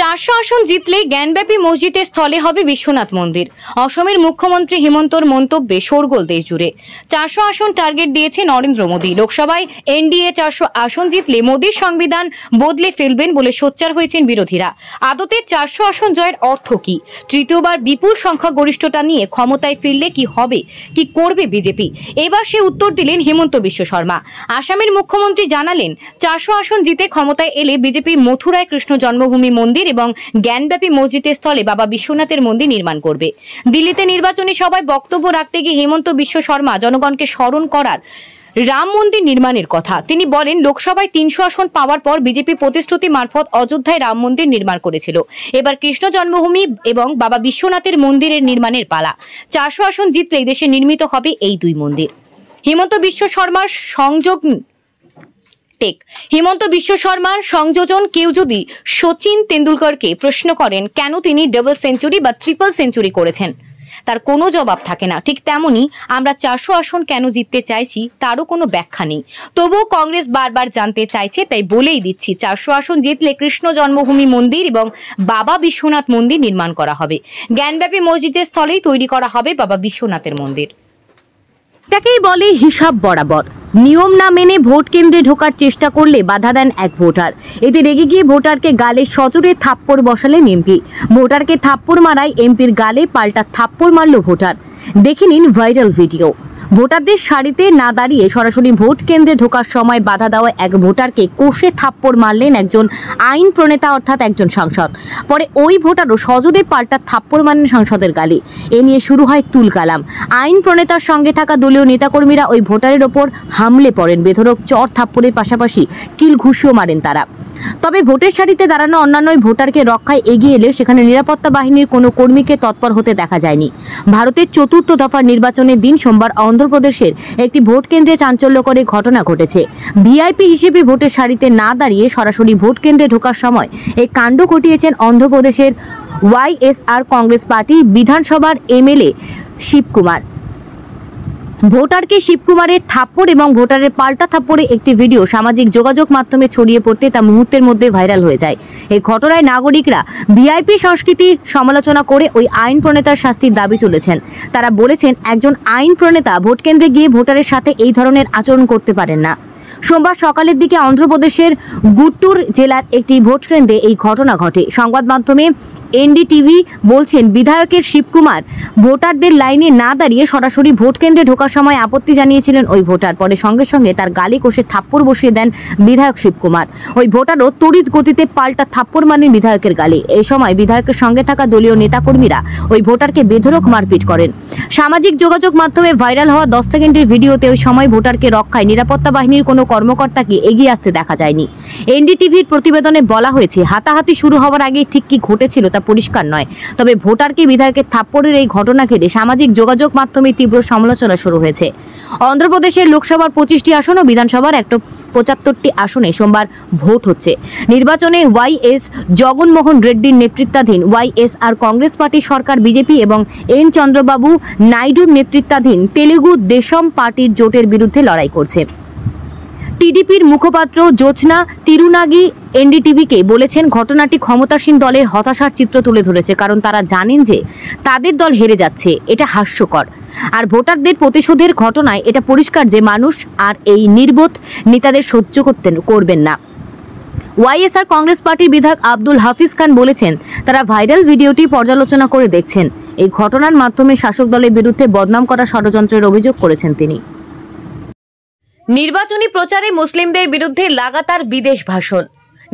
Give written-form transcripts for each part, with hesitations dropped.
400 আসন জিতলে জ্ঞানব্যাপী মসজিদের স্থলে হবে বিশ্বনাথ মন্দির। অসমের মুখ্যমন্ত্রী হিমন্তর মন্তব্যে শোরগোল দেশ জুড়ে। 400 আসন টার্গেট দিয়েছে নরেন্দ্র মোদী। লোকসভায় এনডিএ 400 আসন জিতলে মোদীর সংবিধান বদলে ফেলবেন বলে সোচ্চার হয়েছেন বিরোধীরা। আদতে 400 আসন জয়ের অর্থ কি? তৃতীয়বার বিপুল সংখ্যাগরিষ্ঠতা নিয়ে ক্ষমতায় ফিরলে কি হবে, কি করবে বিজেপি? এবার সে উত্তর দিলেন হিমন্ত বিশ্ব শর্মা। আসামের মুখ্যমন্ত্রী জানালেন, 400 আসন জিতে ক্ষমতায় এলে বিজেপি মথুরায় কৃষ্ণ জন্মভূমি মন্দির এবং জ্ঞানব্যাপী মসজিদের স্থলে বাবা বিশ্বনাথের মন্দির নির্মাণ করবে। দিল্লিতে নির্বাচনী সভায় বক্তব্য রাখতে গিয়ে হিমন্ত বিশ্ব শর্মা জনগণকে স্মরণ করার রাম মন্দির নির্মাণের কথা। তিনি বলেন, লোকসভায় 300 আসন পাওয়ার পর বিজেপি প্রতিশ্রুতি মারফত অযোধ্যায় রাম মন্দির নির্মাণ করেছিল। এবার কৃষ্ণ জন্মভূমি এবং বাবা বিশ্বনাথের মন্দিরের নির্মাণের পালা। 400 আসন জিতলেই দেশে নির্মিত হবে এই দুই মন্দির। হিমন্ত বিশ্ব শর্মার সংযোজন কেউ যদি সচিন তেন্ডুলকরকে প্রশ্ন করেন কেন তিনি ডাবল সেঞ্চুরি বা ট্রিপল সেঞ্চুরি করেছেন, তার কোনো জবাব থাকে না। ঠিক তেমনি আমরা 400 আসন কেন জিততে চাইছি তারও কোনো ব্যাখ্যা নেই। তবুও কংগ্রেস বারবার জানতে চাইছে, তাই বলেই দিচ্ছি, 400 আসন জিতলে কৃষ্ণ জন্মভূমি মন্দির এবং বাবা বিশ্বনাথ মন্দির নির্মাণ করা হবে। জ্ঞানব্যাপী মসজিদের স্থলেই তৈরি করা হবে বাবা বিশ্বনাথের মন্দির। এটাকেই বলে হিসাব বরাবর। নিয়ম না মেনে ভোট কেন্দ্রে ঢোকার চেষ্টা করলে বাধা দেন এক ভোটার। এতে রেগে গিয়ে ভোটারকে গালে সজোরে থাপ্পড় বসালেন এমপি। ভোটারকে থাপ্পড় মারায় এমপির গালে পাল্টা থাপ্পড় মারল ভোটার। দেখে নিন ভাইরাল ভিডিও। ভোটারদের সারিতে না দাঁড়িয়ে সরাসরি ভোট কেন্দ্রে ঢোকার সময় বাধা দেওয়া এক ভোটারকে কষে থাপ্পড় মারলেন একজন আইন প্রণেতা অর্থাৎ একজন সাংসদ। পরে ওই ভোটারও সজোরে পাল্টা থাপ্পড় মারেন সাংসদের গালে। এ নিয়ে শুরু হয় তুলকালাম। আইন প্রণেতার সঙ্গে থাকা দলীয় নেতাকর্মীরা ওই ভোটারের ওপর হামলে পড়েন। বেধড়ক চড় থাপ্পড়ের পাশাপাশি কিল ঘুষিও মারেন তারা। তবে ভোটের সারিতে দাঁড়ানো অন্যান্য ভোটারকে রক্ষায় এগিয়ে এলে সেখানে নিরাপত্তা বাহিনীর কোনো কর্মীকে তৎপর হতে দেখা যায়নি। ভারতের 4র্থ দফার নির্বাচনের দিন সোমবার অন্ধ্রপ্রদেশের একটি ভোট কেন্দ্রে চাঞ্চল্যকর ঘটনা ঘটেছে। ভিআইপি হিসেবে ভোটের সারিতে না দাঁড়িয়ে সরাসরি ভোট কেন্দ্রে ঢোকার সময় এই কাণ্ড ঘটিয়েছেন অন্ধ্রপ্রদেশের ওয়াইএসআর কংগ্রেস পার্টি বিধানসভার এমএলএ শিবকুমার। ভোটারকে শিবকুমারের থাপ্পড় এবং ভোটারের পাল্টা থাপ্পড়ে একটি ভিডিও সামাজিক যোগাযোগ মাধ্যমে ছড়িয়ে পড়তে তা মুহূর্তের মধ্যে ভাইরাল হয়ে যায়। এই ঘটনায় নাগরিকরা ভিআইপি সংস্কৃতির সমালোচনা করে ওই আইন প্রণেতার শাস্তির দাবি তুলেছেন। তারা বলেছেন, একজন আইন প্রণেতা ভোট কেন্দ্রে গিয়ে ভোটারের সাথে এই ধরনের আচরণ করতে পারেন না। সোমবার সকালের দিকে অন্ধ্রপ্রদেশের গুট্টুর জেলার একটি ভোট কেন্দ্রে এই ঘটনা ঘটে। সংবাদ মাধ্যমে এনডিটিভি বলছেন, বিধায়কের শিবকুমার ভোটারদের লাইনে না দাঁড়িয়ে সরাসরি ভোট কেন্দ্রে ঢোকার সময় আপত্তি জানিয়েছিলেন ওই ভোটার। পরে সঙ্গে সঙ্গে তার গালে কষে থাপ্পড় বসিয়ে দেন বিধায়ক শিবকুমার। ওই ভোটারও তড়িৎ গতিতে পাল্টা থাপ্পড় মারেন বিধায়কের গালে। এই সময় বিধায়কের সঙ্গে থাকা দলীয় নেতাকর্মীরা ওই ভোটারকে বেধড়ক মারপিট করেন। সামাজিক যোগাযোগ মাধ্যমে ভাইরাল হওয়া 10 সেকেন্ডের ভিডিওতে ওই সময় ভোটারকে রক্ষায় নিরাপত্তা বাহিনীর কোনো কর্মকর্তাকে এগিয়ে আসতে দেখা যায়নি। এনডিটিভির প্রতিবেদনে বলা হয়েছে, হাতাহাতি শুরু হওয়ার আগে ঠিক কি ঘটেছিল তা পরিষ্কার নয়। তবে ভোটারকে বিধায়কের থাপ্পড়ের এই ঘটনা ঘিরে সামাজিক যোগাযোগ মাধ্যমে তীব্র সমালোচনা শুরু হয়েছে। অন্ধ্রপ্রদেশের লোকসভার 25টি আসন ও বিধানসভার 175টি আসনে সোমবার ভোট হচ্ছে। নির্বাচনে ওয়াইএস জগনমোহন রেড্ডির নেতৃত্বাধীন ওয়াইএসআর কংগ্রেস পার্টি সরকার বিজেপি এবং এন চন্দ্রবাবু নাইডুর নেতৃত্বাধীন তেলুগু দেশম পার্টির জোটের বিরুদ্ধে লড়াই করছে। টিডিপির মুখপাত্র জ্যোৎস্না তিরুনাগি এনডিটিভিকে বলেছেন, ঘটনাটি ক্ষমতাসীন দলের হতাশার চিত্র তুলে ধরেছে, কারণ তারা জানেন যে তাদের দল হেরে যাচ্ছে। এটা হাস্যকর। আর ভোটারদের প্রতিশোধের ঘটনায় এটা পরিষ্কার যে মানুষ আর এই নির্বোধ নেতাদের সহ্য করবেন না। ওয়াইএসআর কংগ্রেস পার্টির বিধায়ক আব্দুল হাফিজ খান বলেছেন, তারা ভাইরাল ভিডিওটি পর্যালোচনা করে দেখছেন। এই ঘটনার মাধ্যমে শাসক দলের বিরুদ্ধে বদনাম করা ষড়যন্ত্রের অভিযোগ করেছেন তিনি। নির্বাচনী প্রচারে মুসলিমদের বিরুদ্ধে লাগাতার বিদেশ ভাষণ।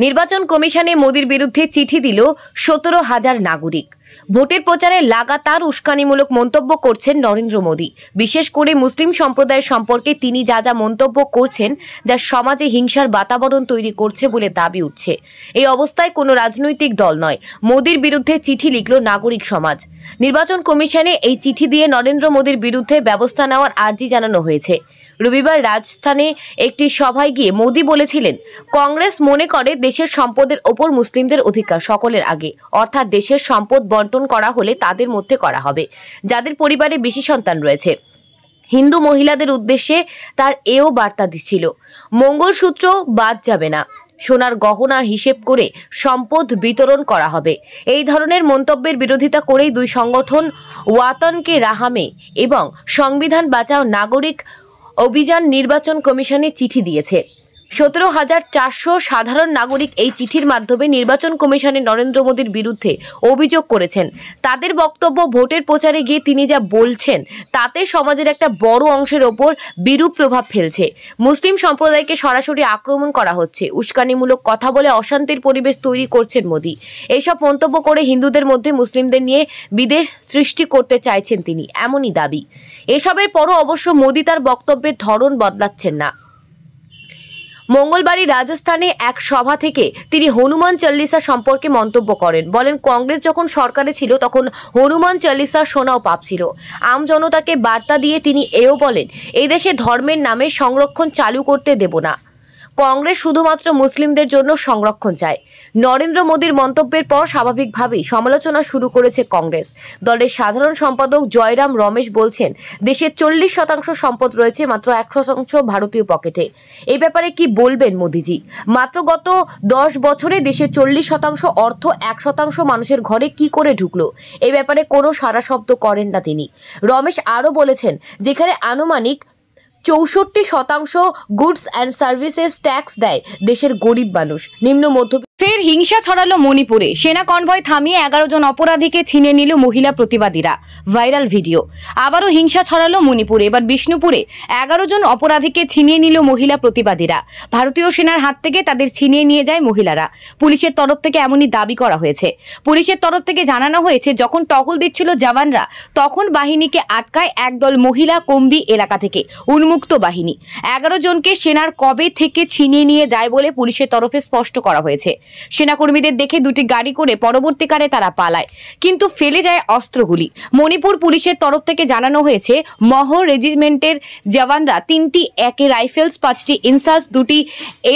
নির্বাচন কমিশনে মোদির বিরুদ্ধে চিঠি দিল 17,000 নাগরিক। ভোটের প্রচারে লাগাতার উস্কানিমূলক মন্তব্য করছেন নরেন্দ্র মোদী। বিশেষ করে মুসলিম সম্প্রদায়ের সম্পর্কে তিনি যা যা মন্তব্য করছেন, যা সমাজে হিংসার বাতাবরণ তৈরি করছে বলে দাবি উঠছে। এই অবস্থায় কোনো রাজনৈতিক দল নয়, মোদির বিরুদ্ধে চিঠি লিখল নাগরিক সমাজ। নির্বাচন কমিশনে এই চিঠি দিয়ে নরেন্দ্র মোদীর বিরুদ্ধে ব্যবস্থা নেওয়ার আর্জি জানানো হয়েছে। রবিবার রাজস্থানে একটি সভায় গিয়ে মোদী বলেছিলেন, কংগ্রেস মনে করে দেশের সম্পদের ওপর মুসলিমদের অধিকার সকলের আগে, অর্থাৎ দেশের সম্পদ বন্টন করা হলে তাদের মধ্যে করা হবে যাদের পরিবারে বেশি সন্তান রয়েছে। হিন্দু মহিলাদের উদ্দেশ্যে তার এও বার্তা ছিল, মঙ্গলসূত্র বাদ যাবে না। সোনার গহনা হিসেব করে সম্পদ বিতরণ করা হবে। এই ধরনের মন্তব্যের বিরোধিতা করেই দুই সংগঠন ওয়াতন কে রাহামে এবং সংবিধান বাঁচাও নাগরিক অভিযান নির্বাচন কমিশনে চিঠি দিয়েছে। 17,400 সাধারণ নাগরিক এই চিঠির মাধ্যমে নির্বাচন কমিশনে নরেন্দ্র মোদীর বিরুদ্ধে অভিযোগ করেছেন। তাদের বক্তব্য, ভোটের প্রচারে গিয়ে তিনি যা বলছেন তাতে সমাজের একটা বড় অংশের ওপর বিরূপ প্রভাব ফেলছে। মুসলিম সম্প্রদায়কে সরাসরি আক্রমণ করা হচ্ছে, উস্কানিমূলক কথা বলে অশান্তির পরিবেশ তৈরি করছেন মোদী। এইসব মন্তব্য করে হিন্দুদের মধ্যে মুসলিমদের নিয়ে বিদ্বেষ সৃষ্টি করতে চাইছেন তিনি, এমনই দাবি। এসবের পরও অবশ্য মোদী তার বক্তব্যের ধরন বদলাচ্ছেন না। মঙ্গলবারই রাজস্থানে এক সভা থেকে তিনি হনুমান চল্লিশা সম্পর্কে মন্তব্য করেন। বলেন, কংগ্রেস যখন সরকারে ছিল তখন হনুমান চল্লিশা শোনাও পাপ ছিল। আম জনতাকে বার্তা দিয়ে তিনি এও বলেন, এই দেশে ধর্মের নামে সংরক্ষণ চালু করতে দেব না। কংগ্রেস শুধুমাত্র মুসলিমদের জন্য সংরক্ষণ চায়। নরেন্দ্র মোদীর মন্তব্যের পর স্বাভাবিকভাবেই সমালোচনা শুরু করেছে কংগ্রেস। দলের সাধারণ সম্পাদক জয়রাম রমেশ বলছেন, দেশের 40% সম্পদ রয়েছে, মাত্র 1% ভারতীয় পকেটে। এই ব্যাপারে কি বলবেন মোদীজি? মাত্র গত 10 বছরে দেশের 40% অর্থ 1% মানুষের ঘরে কি করে ঢুকলো? এই ব্যাপারে কোনো সারা শব্দ করেন না তিনি। রমেশ আরও বলেছেন, যেখানে আনুমানিক 64% গুডস অ্যান্ড সার্ভিসেস ট্যাক্স দেয় দেশের গরিব মানুষ, নিম্ন মধ্য। ফের হিংসা ছড়ালো মণিপুরে। সেনা কনভয় থামিয়ে 11 জন অপরাধীকে ছিনে নিল মহিলা প্রতিবাদীরা। Viral video. আবারও হিংসা ছড়ালো মণিপুরে। এবার বিষ্ণুপুরে 11 জন অপরাধীকে ছিনিয়ে নিল মহিলা প্রতিবাদীরা। ভারতীয় সেনার হাত থেকে তাদের ছিনিয়ে নিয়ে যায় মহিলারা। পুলিশের তরফ থেকে এমনই দাবি করা হয়েছে। পুলিশের তরফ থেকে জানানো হয়েছে, যখন টহল দিচ্ছিল জওয়ানরা তখন বাহিনীকে আটকায় একদল মহিলা কম্বি এলাকা থেকে উন্মুক্ত বাহিনী। 11 জনকে সেনার কবে থেকে ছিনিয়ে নিয়ে যায় বলে পুলিশের তরফে স্পষ্ট করা হয়েছে। সেনাকর্মীদের দেখে দুটি গাড়ি করে পরবর্তীকালে তারা পালায়, কিন্তু ফেলে যায় অস্ত্রগুলি। মণিপুর পুলিশের তরফ থেকে জানানো হয়েছে, মহর রেজিমেন্টের জওয়ানরা 3টি একে রাইফেলস, 5টি ইনসাস, 2টি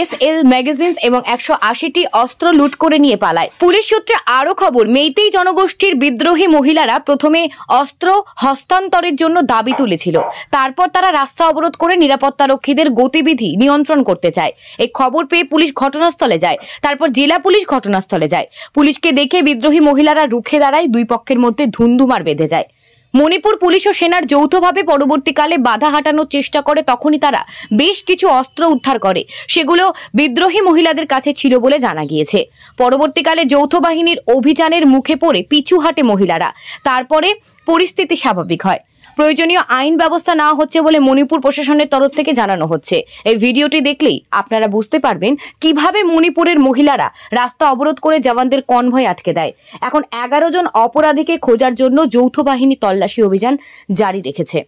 SL ম্যাগাজিনস এবং 180টি অস্ত্র লুট করে নিয়ে পালায়। পুলিশ সূত্রে আরও খবর, মেইতেই জনগোষ্ঠীর বিদ্রোহী মহিলারা প্রথমে অস্ত্র হস্তান্তরের জন্য দাবি তুলেছিল। তারপর তারা রাস্তা অবরোধ করে নিরাপত্তারক্ষীদের গতিবিধি নিয়ন্ত্রণ করতে চায়। এই খবর পেয়ে পুলিশ ঘটনাস্থলে যায়। তারপর জেলা পুলিশ ঘটনাস্থলে যায়। পুলিশকে দেখে বিদ্রোহী মহিলারা রুখে দাঁড়ায়। দুই পক্ষের মধ্যে ধুন্ধুমার বেঁধে যায়। মণিপুর পুলিশ ও সেনার যৌথভাবে পরবর্তীকালে বাধা হাঁটানোর চেষ্টা করে। তখনই তারা বেশ কিছু অস্ত্র উদ্ধার করে। সেগুলো বিদ্রোহী মহিলাদের কাছে ছিল বলে জানা গিয়েছে। পরবর্তীকালে যৌথ বাহিনীর অভিযানের মুখে পড়ে পিছু হাঁটে মহিলারা। তারপরে পরিস্থিতি স্বাভাবিক হয়। প্রয়োজনীয় আইন ব্যবস্থা নেওয়া হচ্ছে বলে মণিপুর প্রশাসনের তরফ থেকে জানানো হচ্ছে। এই ভিডিওটি দেখলেই আপনারা বুঝতে পারবেন কিভাবে মণিপুরের মহিলারা রাস্তা অবরোধ করে জওয়ানদের কনভয় আটকে দেয়। এখন 11 জন অপরাধীকে খোঁজার জন্য যৌথ বাহিনী তল্লাশি অভিযান জারি রেখেছে।